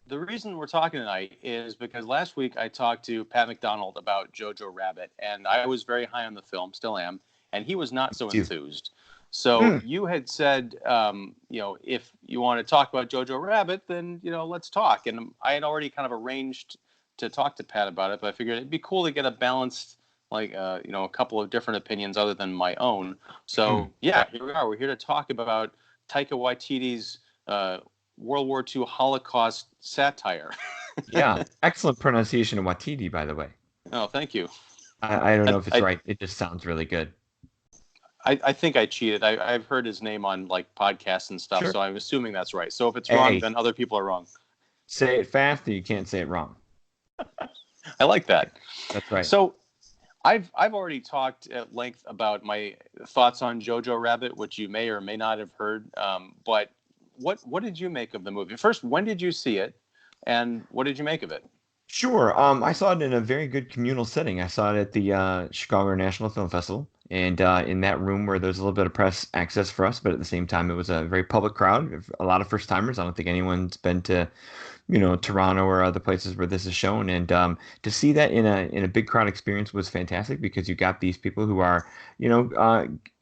the reason we're talking tonight is because last week I talked to Pat McDonald about Jojo Rabbit, and I was very high on the film, still am, and he was not so enthused. So you had said, if you want to talk about Jojo Rabbit, then, let's talk. And I had already kind of arranged to talk to Pat about it, but I figured it'd be cool to get a balanced, a couple of different opinions other than my own. So, yeah, here we are. We're here to talk about Taika Waititi's World War II Holocaust satire. Yeah, excellent pronunciation of Waititi, by the way. Oh, thank you. I don't know if it's right. It just sounds really good. I think I cheated. I've heard his name on podcasts and stuff, so I'm assuming that's right. So if it's wrong, then other people are wrong. Say it fast, or you can't say it wrong. I like that. That's right. So I've already talked at length about my thoughts on Jojo Rabbit, which you may or may not have heard. But what did you make of the movie? First, when did you see it, and what did you make of it? Sure. I saw it in a very good communal setting. I saw it at the Chicago National Film Festival, and in that room where there's a little bit of press access for us, but at the same time, it was a very public crowd. A lot of first timers. I don't think anyone's been to, Toronto or other places where this is shown, and to see that in a big crowd experience was fantastic because you got these people who are,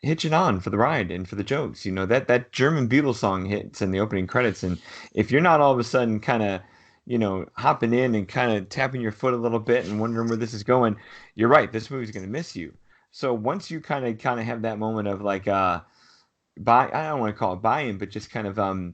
hitching on for the ride and for the jokes. That German Beatles song hits in the opening credits, and if you're not all of a sudden kind of hopping in and kind of tapping your foot a little bit and wondering where this is going, you're right. This movie's going to miss you. So once you kind of have that moment of I don't want to call it buy-in, but just kind of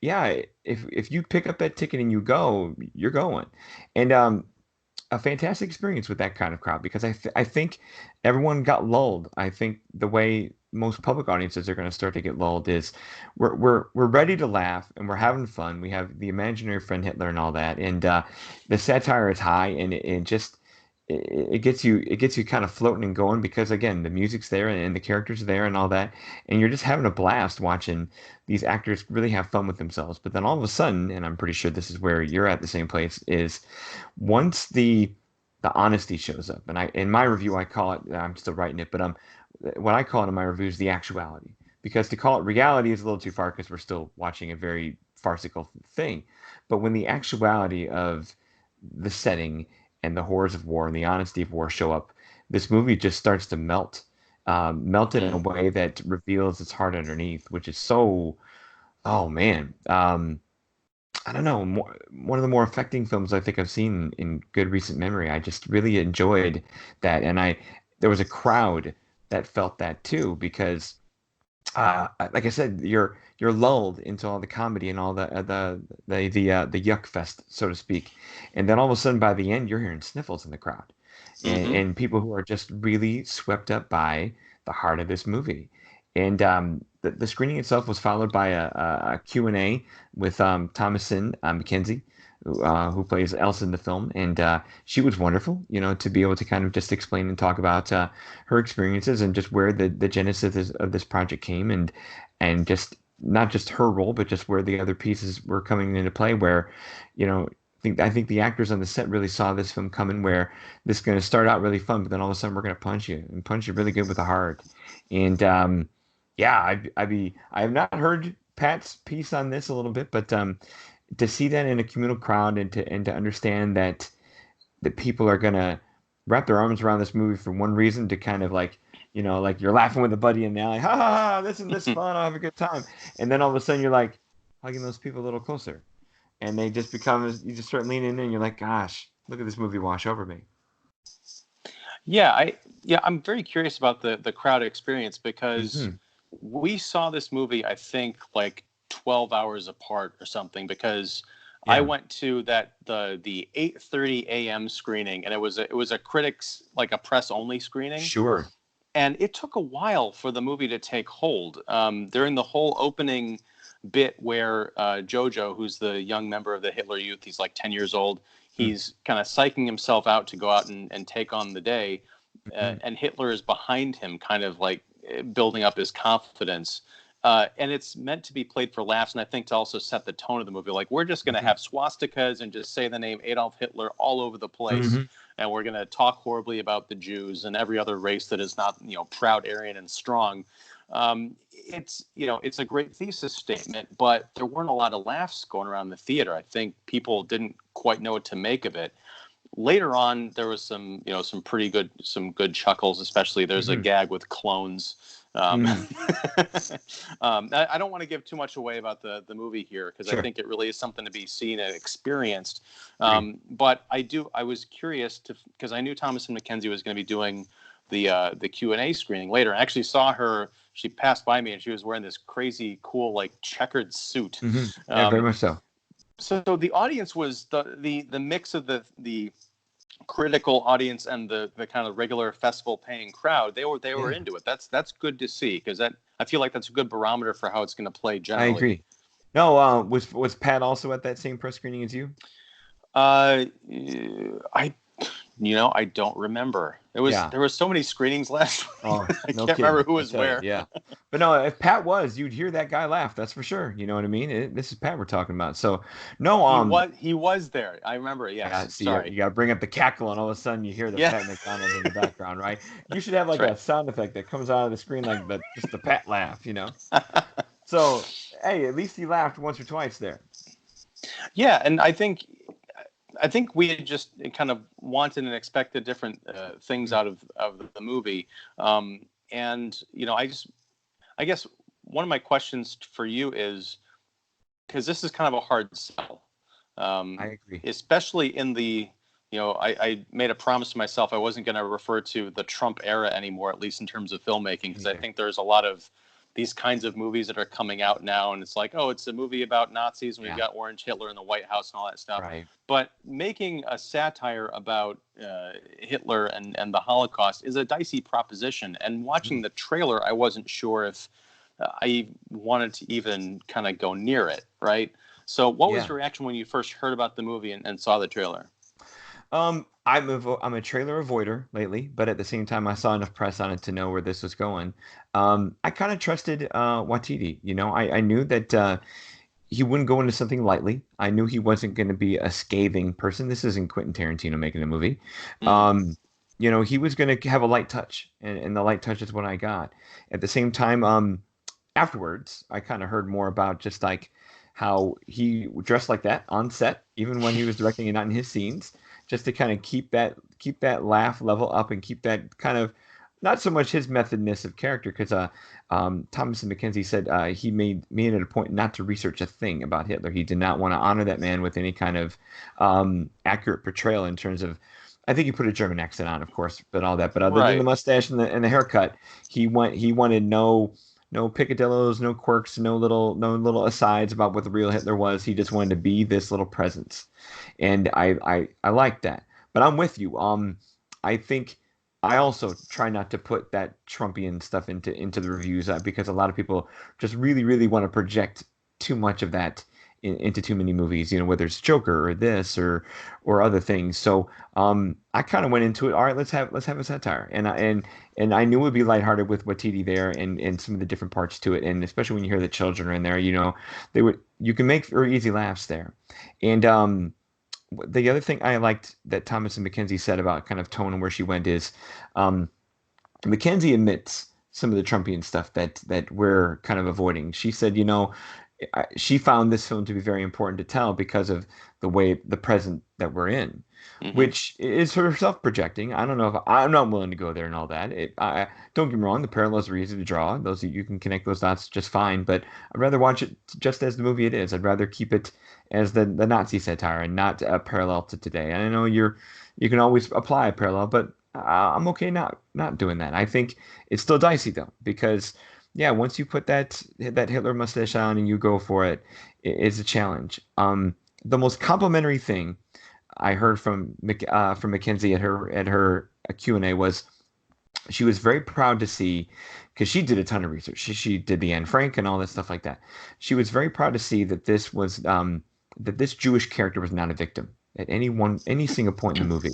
yeah, if you pick up that ticket and you go, you're going, and a fantastic experience with that kind of crowd because I think everyone got lulled. I think the way most public audiences are going to start to get lulled is we're ready to laugh and we're having fun. We have the imaginary friend Hitler and all that, and the satire is high, and it gets you kind of floating and going because again the music's there and the characters are there and all that, and you're just having a blast watching these actors really have fun with themselves. But then all of a sudden, and I'm pretty sure this is where you're at the same place, is once the honesty shows up, and in my review I call it, I'm still writing it, but what I call it in my review is the actuality, because to call it reality is a little too far because we're still watching a very farcical thing. But when the actuality of the setting and the horrors of war and the honesty of war show up, this movie just starts to melt in a way that reveals its heart underneath, which is so, oh man, I don't know, one of the more affecting films I think I've seen in good recent memory. I just really enjoyed that, and there was a crowd that felt that too because, like I said, you're lulled into all the comedy and all the yuck fest, so to speak, and then all of a sudden by the end you're hearing sniffles in the crowd, and people who are just really swept up by the heart of this movie. And the screening itself was followed by a Q&A with Thomasin McKenzie, who plays Elsa in the film, and she was wonderful, to be able to kind of just explain and talk about her experiences and just where the genesis of this project came, and just not just her role, but just where the other pieces were coming into play. Where, I think the actors on the set really saw this film coming, where this is going to start out really fun, but then all of a sudden we're going to punch you really good with the heart, and yeah, I have not heard Pat's piece on this a little bit, but to see that in a communal crowd and to understand that people are gonna wrap their arms around this movie for one reason, to kind of like you're laughing with a buddy and they're like, ha ha ha, this is fun, I'll have a good time, and then all of a sudden you're like hugging those people a little closer, and they just you just start leaning in and you're like, gosh, look at this movie wash over me. Yeah, I'm very curious about the crowd experience because we saw this movie, I think, 12 hours apart or something, because I went to the 8:30 a.m. screening, and it was a critics, a press only screening. Sure. And it took a while for the movie to take hold. During the whole opening bit where Jojo, who's the young member of the Hitler Youth, he's 10 years old, he's kind of psyching himself out to go out and take on the day. And Hitler is behind him, kind of building up his confidence. And it's meant to be played for laughs, and I think to also set the tone of the movie. We're just going to have swastikas and just say the name Adolf Hitler all over the place, and we're going to talk horribly about the Jews and every other race that is not, proud, Aryan, and strong. It's a great thesis statement, but there weren't a lot of laughs going around the theater. I think people didn't quite know what to make of it. Later on, there was some good chuckles, especially there's a gag with clones. I don't want to give too much away about the movie here, because I think it really is something to be seen and experienced. But I was curious because I knew Thomasin McKenzie was going to be doing the Q&A screening later. I actually saw her. She passed by me and she was wearing this crazy cool, like, checkered suit. Yeah, very much so. So the audience was the mix of the critical audience and the kind of regular festival paying crowd. They were into it. That's good to see, because I feel like that's a good barometer for how it's going to play generally. I agree. No, was Pat also at that same press screening as you? I don't remember. There were so many screenings last week. I can't remember who was where. Yeah, but no, if Pat was, you'd hear that guy laugh. That's for sure. You know what I mean? This is Pat we're talking about. So no, he was there. I remember. Yes. Sorry. You got to bring up the cackle, and all of a sudden you hear the Pat McDonald in the background, right? You should have like a sound effect that comes out of the screen, like just the Pat laugh. So hey, at least he laughed once or twice there. Yeah, and I think we had just kind of wanted and expected different things out of the movie. And, I guess one of my questions for you is, because this is kind of a hard sell. I agree. Especially in the, I made a promise to myself I wasn't going to refer to the Trump era anymore, at least in terms of filmmaking, because I think there's a lot of these kinds of movies that are coming out now, and it's like, oh, it's a movie about Nazis, and we've got Orange Hitler in the White House and all that stuff. Right. But making a satire about Hitler and the Holocaust is a dicey proposition. And watching the trailer, I wasn't sure if I wanted to even kind of go near it, right? So what was your reaction when you first heard about the movie and saw the trailer? I'm a trailer avoider lately, but at the same time, I saw enough press on it to know where this was going. I kind of trusted Waititi. I knew that he wouldn't go into something lightly. I knew he wasn't going to be a scathing person. This isn't Quentin Tarantino making a movie. He was going to have a light touch, and the light touch is what I got. At the same time, afterwards, I kind of heard more about just like how he dressed like that on set, even when he was directing and not in his scenes, just to kind of keep that laugh level up and keep that kind of, not so much his methodness of character, because Thomasin McKenzie said he made it a point not to research a thing about Hitler. He did not want to honor that man with any kind of accurate portrayal in terms of, I think he put a German accent on, of course, but all that. But other than the mustache and the haircut, he wanted no picadillos, no quirks, no little asides about what the real Hitler was. He just wanted to be this little presence, and I like that. But I'm with you. I think I also try not to put that Trumpian stuff into the reviews because a lot of people just really, really want to project too much of that into too many movies, whether it's Joker or this or other things. So I kind of went into it. All right, let's have a satire, and I knew it would be lighthearted with Waititi there and some of the different parts to it, and especially when you hear the children are in there, you can make very easy laughs there. And the other thing I liked that Thomasin McKenzie said about kind of tone and where she went is, McKenzie admits some of the Trumpian stuff that we're kind of avoiding. She said, she found this film to be very important to tell because of the present that we're in, which is herself projecting. I don't know if I'm not willing to go there and all that. Don't get me wrong, the parallels are easy to draw. You can connect those dots just fine, but I'd rather watch it just as the movie it is. I'd rather keep it as the Nazi satire and not a parallel to today. And I know you can always apply a parallel, but I'm okay not doing that. I think it's still dicey though, because once you put that Hitler mustache on and you go for it, it's a challenge. The most complimentary thing I heard from McKenzie at her Q&A was she was very proud to see, because she did a ton of research. She did the Anne Frank and all that stuff like that. She was very proud to see that this was that this Jewish character was not a victim at any single point in the movie.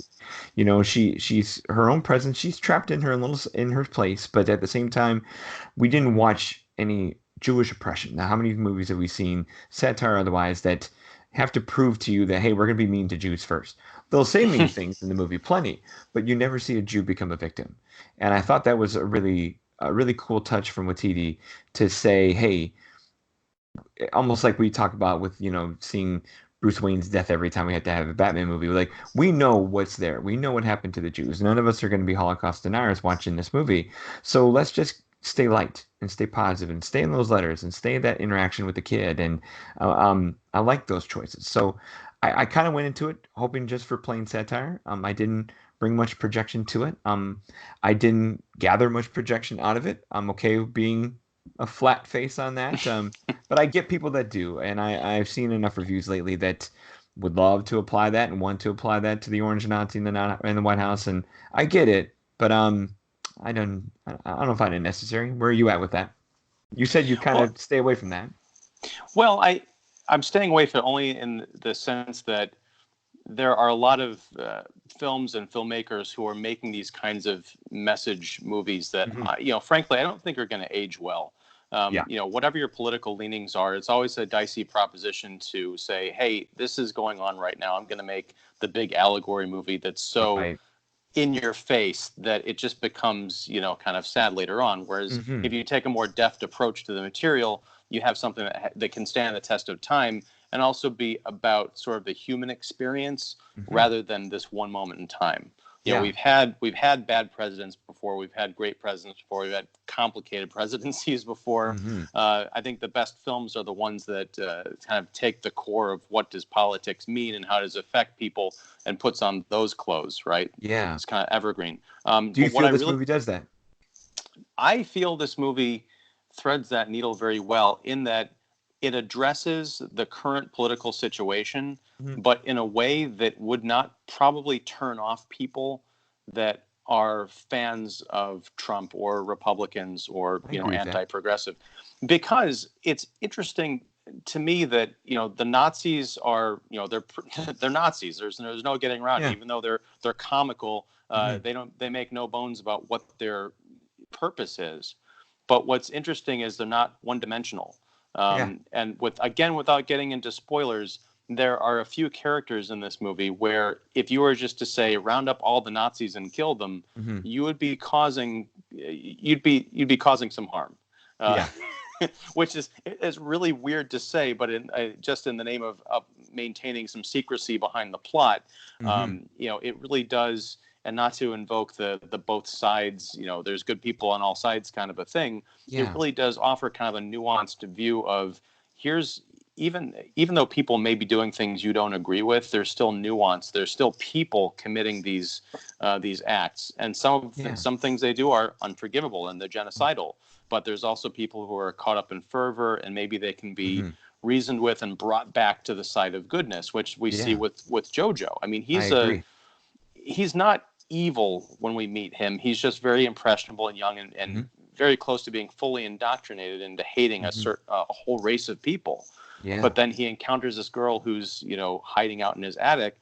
She's her own presence. She's trapped in her place, but at the same time, we didn't watch any Jewish oppression. Now, how many movies have we seen, satire or otherwise, that have to prove to you that, hey, we're going to be mean to Jews first? They'll say mean things in the movie, plenty, but you never see a Jew become a victim. And I thought that was a really a really cool touch from Waititi to say, hey, almost like we talk about with, seeing Bruce Wayne's death every time we have to have a Batman movie. Like, we know what's there. We know what happened to the Jews. None of us are going to be Holocaust deniers watching this movie. So let's just stay light and stay positive and stay in those letters and stay in that interaction with the kid. And I like those choices. So I kind of went into it hoping just for plain satire. I didn't bring much projection to it. I didn't gather much projection out of it. I'm okay with being a flat face on that. But I get people that do, and I've seen enough reviews lately that would love to apply that and want to apply that to the Orange Nazi in the White House, and I get it, but I don't find it necessary. Where are you at with that? You said you kind of stay away from that. Well, I'm staying away from it only in the sense that there are a lot of films and filmmakers who are making these kinds of message movies that, frankly, I don't think are going to age well. Whatever your political leanings are, it's always a dicey proposition to say, hey, this is going on right now. I'm going to make the big allegory movie that's so in your face that it just becomes, kind of sad later on. Whereas if you take a more deft approach to the material, you have something that can stand the test of time and also be about sort of the human experience rather than this one moment in time. We've had bad presidents before. We've had great presidents before. We've had complicated presidencies before. I think the best films are the ones that kind of take the core of what does politics mean and how does it affect people and puts on those clothes, right? Yeah. It's kind of evergreen. Do you feel this movie does that? I feel this movie threads that needle very well in that it addresses the current political situation, but in a way that would not probably turn off people that are fans of Trump or Republicans or anti-progressive. Because it's interesting to me that the Nazis are they're Nazis. There's no getting around it. Even though they're comical, they make no bones about what their purpose is. But what's interesting is they're not one-dimensional. And without getting into spoilers, there are a few characters in this movie where if you were just to say round up all the Nazis and kill them, you would be causing some harm. Which is really weird to say, but just in the name of maintaining some secrecy behind the plot, it really does. And not to invoke the both sides, there's good people on all sides kind of a thing. It really does offer kind of a nuanced view of here's even though people may be doing things you don't agree with, there's still nuance. There's still people committing these acts, and some things they do are unforgivable and they're genocidal. But there's also people who are caught up in fervor, and maybe they can be reasoned with and brought back to the side of goodness, which we see with Jojo. I mean, he's not evil when we meet him. He's just very impressionable and young and very close to being fully indoctrinated into hating a whole race of people. But then he encounters this girl who's hiding out in his attic.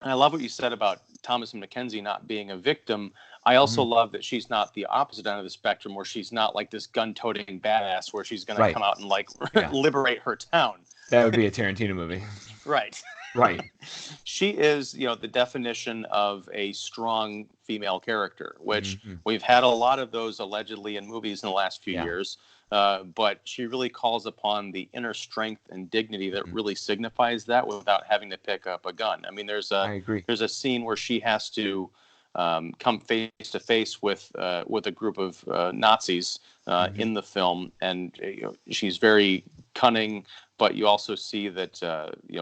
And I love what you said about Thomasin McKenzie not being a victim. I also love that she's not the opposite end of the spectrum, where she's not like this gun-toting badass where she's going to come out and liberate her town. That would be a Tarantino movie. Right. She is, the definition of a strong female character, which we've had a lot of those allegedly in movies in the last few years. But she really calls upon the inner strength and dignity that really signifies that without having to pick up a gun. I mean, there's a scene where she has to come face to face with a group of Nazis in the film, and she's very cunning, but you also see that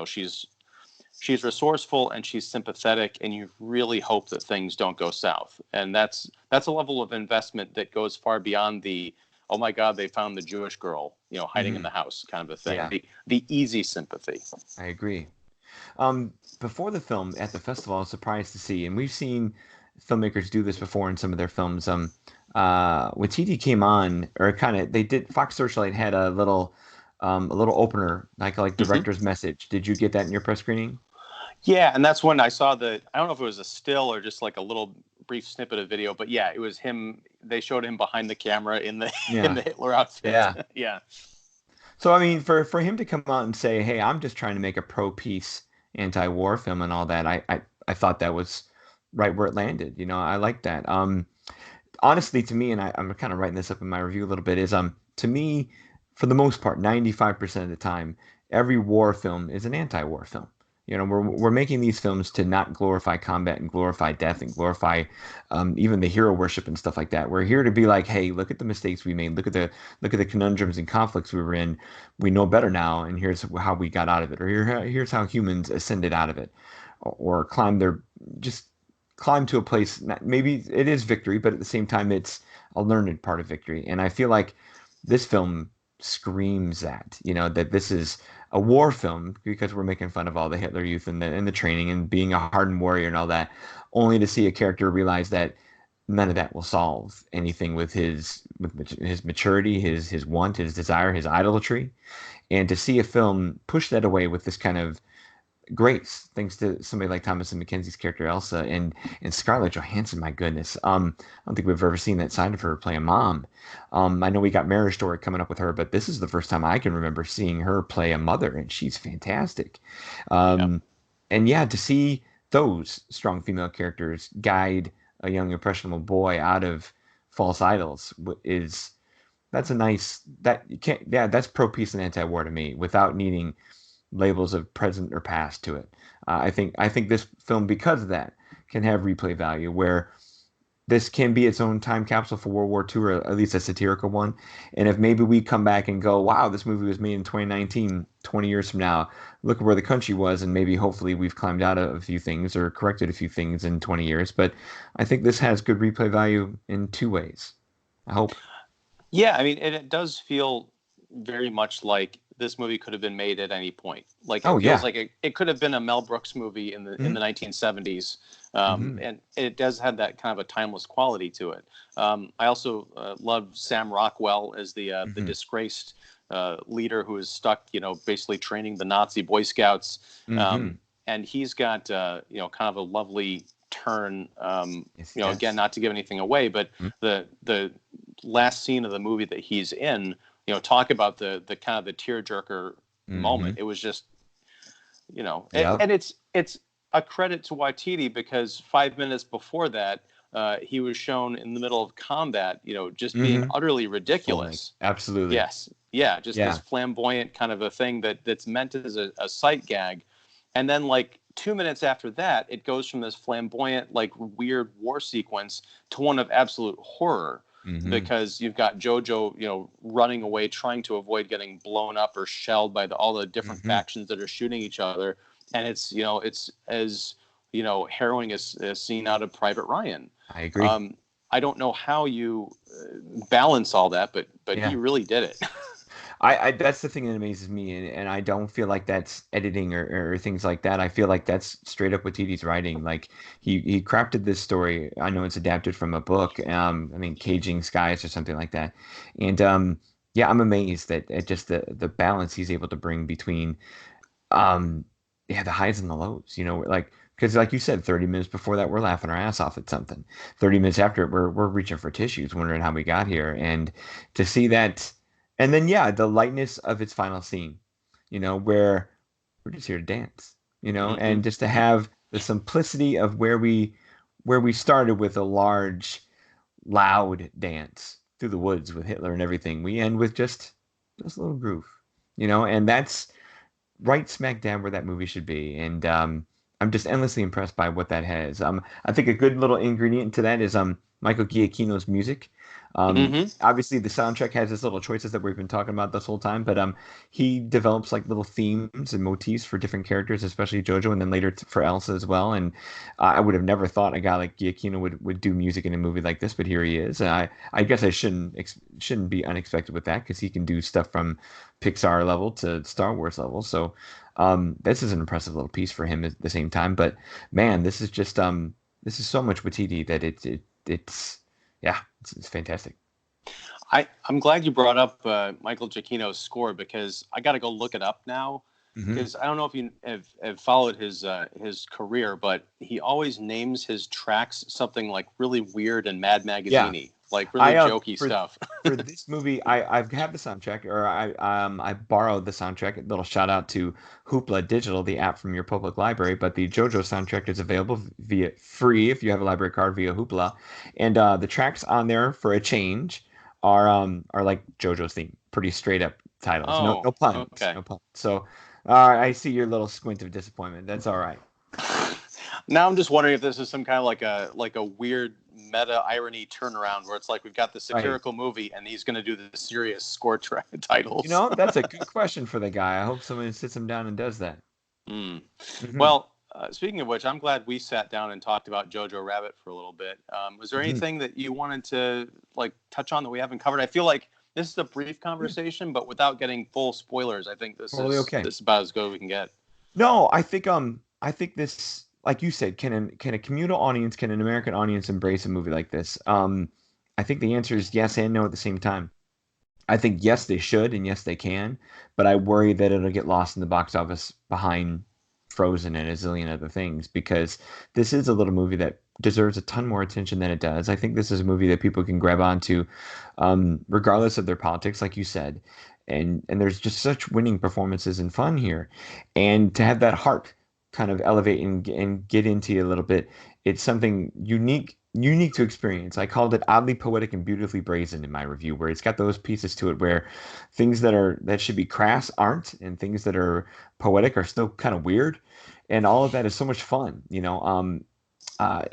she's resourceful and she's sympathetic, and you really hope that things don't go south. And that's a level of investment that goes far beyond the oh my God, they found the Jewish girl, hiding in the house kind of a thing. Yeah. The easy sympathy. I agree. Before the film at the festival, I was surprised to see, and we've seen filmmakers do this before in some of their films. Waititi came on, or Fox Searchlight had a little opener, like director's message. Did you get that in your press screening? Yeah, and that's when I saw I don't know if it was a still or just like a little brief snippet of video, but yeah, it was him. They showed him behind the camera in the Hitler outfit. Yeah. So I mean, for him to come out and say, "Hey, I'm just trying to make a pro-peace, anti-war film," and all that, I thought that was right where it landed. I like that. honestly, to me, and I'm kind of writing this up in my review a little bit, is to me, for the most part, 95% of the time, every war film is an anti-war film. You know, we're making these films to not glorify combat and glorify death and glorify even the hero worship and stuff like that. We're here to be like, hey, look at the mistakes we made, look at the conundrums and conflicts we were in. We know better now, and here's how we got out of it, or here's how humans ascended out of it, or climbed their just climb to a place. Maybe it is victory, but at the same time, it's a learned part of victory. And I feel like this film screams that, you know, that this is a war film because we're making fun of all the Hitler Youth and the training and being a hardened warrior and all that, only to see a character realize that none of that will solve anything with his maturity, his want, his desire, his idolatry, and to see a film push that away with this kind of grace, thanks to somebody like Thomasin McKenzie's character Elsa and Scarlett Johansson. My goodness, I don't think we've ever seen that side of her play a mom. I know we got Marriage Story coming up with her, but this is the first time I can remember seeing her play a mother, and she's fantastic. Yeah. And yeah, to see those strong female characters guide a young impressionable boy out of false idols is that's a nice that you can't yeah that's pro peace and anti-war to me without needing labels of present or past to it. I think this film, because of that, can have replay value where this can be its own time capsule for World War II, or at least a satirical one. And if maybe we come back and go, wow, this movie was made in 2019, 20 years from now, look at where the country was, and maybe hopefully we've climbed out of a few things or corrected a few things in 20 years. But I think this has good replay value in two ways. I hope. Yeah, I mean, it does feel very much like this movie could have been made at any point. Like Oh it feels yeah. like it could have been a Mel Brooks movie in Mm-hmm. the 1970s, Mm-hmm. and it does have that kind of a timeless quality to it. I also love Sam Rockwell as the Mm-hmm. disgraced leader who is stuck, basically training the Nazi Boy Scouts, Mm-hmm. and he's got kind of a lovely turn. Yes, he Again, does. not to give anything away, but the last scene of the movie that he's in, talk about the kind of the tearjerker Mm-hmm. moment. It was just, Yep. and it's a credit to Waititi because 5 minutes before that, he was shown in the middle of combat, just being Mm-hmm. utterly Full length. ridiculous. Absolutely. Yes, yeah, just this Yeah. flamboyant kind of a thing that's meant as a sight gag, and then like 2 minutes after that, it goes from this flamboyant, like weird war sequence to one of absolute horror Mm-hmm. because you've got Jojo, running away, trying to avoid getting blown up or shelled by all the different Mm-hmm. factions that are shooting each other, and it's as harrowing as a scene out of Private Ryan. I agree. Um, I don't know how you balance all that, but he Yeah. really did it. I that's the thing that amazes me, and I don't feel like that's editing or things like that. I feel like that's straight up Watiti's writing. Like he crafted this story. I know it's adapted from a book. I mean, Caging Skies or something like that. And yeah, I'm amazed at just the balance he's able to bring between um yeah, the highs and the lows. You know, like because like you said, 30 minutes before that, we're laughing our ass off at something. 30 minutes after it, we're reaching for tissues, wondering how we got here. And to see that, and then yeah, the lightness of its final scene, where we're just here to dance, Hmm. and just to have the simplicity of where we started with a large, loud dance through the woods with Hitler and everything. We end with just this little groove, and that's right smack dab where that movie should be. And I'm just endlessly impressed by what that has. I think a good little ingredient to that is Michael Giacchino's music. Hmm. Obviously the soundtrack has its little choices that we've been talking about this whole time, but he develops like little themes and motifs for different characters, especially Jojo, and then later for Elsa as well. And I would have never thought a guy like Giacchino would do music in a movie like this, but here he is. And I guess I shouldn't be unexpected with that because he can do stuff from Pixar level to Star Wars level. So this is an impressive little piece for him at the same time. But man, this is just this is so much Waititi that it's yeah, it's fantastic. I'm glad you brought up Michael Giacchino's score because I got to go look it up now Hmm. because I don't know if you have followed his career, but he always names his tracks something like really weird and Mad Yeah, Magazine-y. like really jokey for stuff. for this movie, I have the soundtrack, or I borrowed the soundtrack. A little shout out to Hoopla Digital, the app from your public library. But the JoJo soundtrack is available via free if you have a library card via Hoopla, and the tracks on there for a change are like JoJo's theme, pretty straight up titles. No Oh, puns, okay. no puns. So I see your little squint of disappointment. That's all right. Now I'm just wondering if this is some kind of like a weird meta irony turnaround where it's like we've got the Right. satirical movie and he's going to do the serious score track titles. That's a good question for the guy. I hope someone sits him down and does that. Mm. Hmm. Well, speaking of which, I'm glad we sat down and talked about Jojo Rabbit for a little bit. Was there anything that you wanted to like touch on that we haven't covered? I feel like this is a brief conversation, but without getting full spoilers, I think this Totally okay. is about as good as we can get. No, I think this, like you said, can a communal audience, can an American audience embrace a movie like this? I think the answer is yes and no at the same time. I think yes, they should, and yes, they can, but I worry that it'll get lost in the box office behind Frozen and a zillion other things, because this is a little movie that deserves a ton more attention than it does. I think this is a movie that people can grab onto, regardless of their politics, like you said, and there's just such winning performances and fun here, and to have that heart kind of elevate and get into you a little bit, it's something unique to experience. I called it oddly poetic and beautifully brazen in my review, where it's got those pieces to it where things that should be crass aren't, and things that are poetic are still kind of weird, and all of that is so much fun.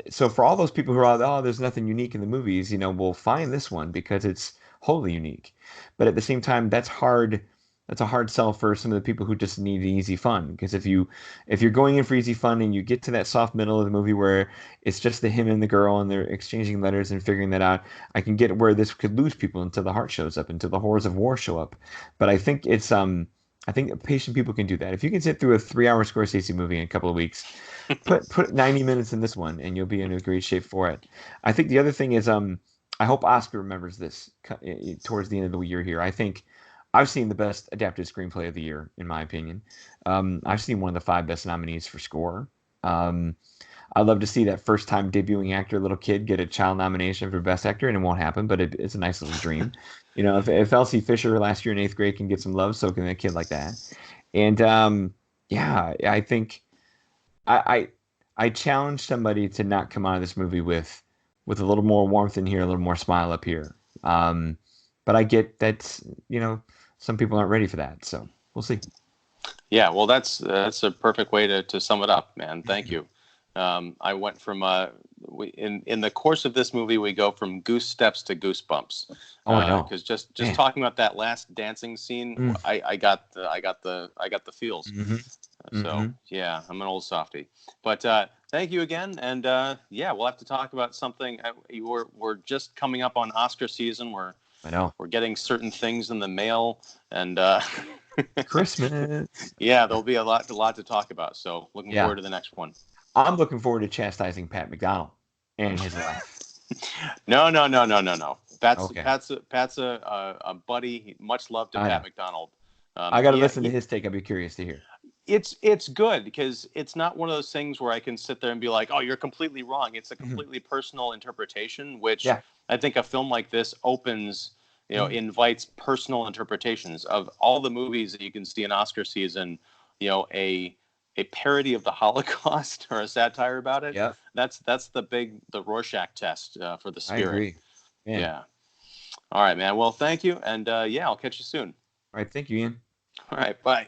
So for all those people who are, oh, there's nothing unique in the movies, we'll find this one because it's wholly unique. But at the same time, that's hard. That's a hard sell for some of the people who just need easy fun. Because if you're going in for easy fun and you get to that soft middle of the movie where it's just the him and the girl and they're exchanging letters and figuring that out, I can get where this could lose people until the heart shows up, until the horrors of war show up. But I think patient people can do that. If you can sit through a 3-hour Scorsese movie in a couple of weeks, put 90 minutes in this one and you'll be in a great shape for it. I think the other thing is I hope Oscar remembers this towards the end of the year here. I think I've seen the best adapted screenplay of the year, in my opinion. I've seen one of the 5 best nominees for score. I'd love to see that first-time debuting actor, little kid, get a child nomination for Best Actor, and it won't happen, but it's a nice little dream. If Elsie Fisher last year in 8th grade can get some love, so can a kid like that. And yeah, I think I challenge somebody to not come out of this movie with a little more warmth in here, a little more smile up here. But I get that, some people aren't ready for that, so we'll see. Yeah, well, that's a perfect way to sum it up, man. Thank you. I went from in the course of this movie, we go from goose steps to goosebumps. Oh, I know. Because just talking about that last dancing scene, I got the feels. Mm-hmm. So yeah, I'm an old softie. But thank you again, and yeah, we'll have to talk about something. We're just coming up on Oscar season. I know. We're getting certain things in the mail, and Christmas. Yeah, there'll be a lot to talk about. So looking forward to the next one. I'm looking forward to chastising Pat McDonald and his wife. No. Pat's Okay. Pat's a buddy. Much love to Pat McDonald. I got to listen to his take. I'd be curious to hear. It's good because it's not one of those things where I can sit there and be like, oh, you're completely wrong. It's a completely personal interpretation, which I think a film like this opens, invites personal interpretations of all the movies that you can see in Oscar season. A parody of the Holocaust or a satire about it. Yeah, that's the Rorschach test for the spirit. I agree. Man. Yeah. All right, man. Well, thank you, and yeah, I'll catch you soon. All right, thank you, Ian. All right, bye.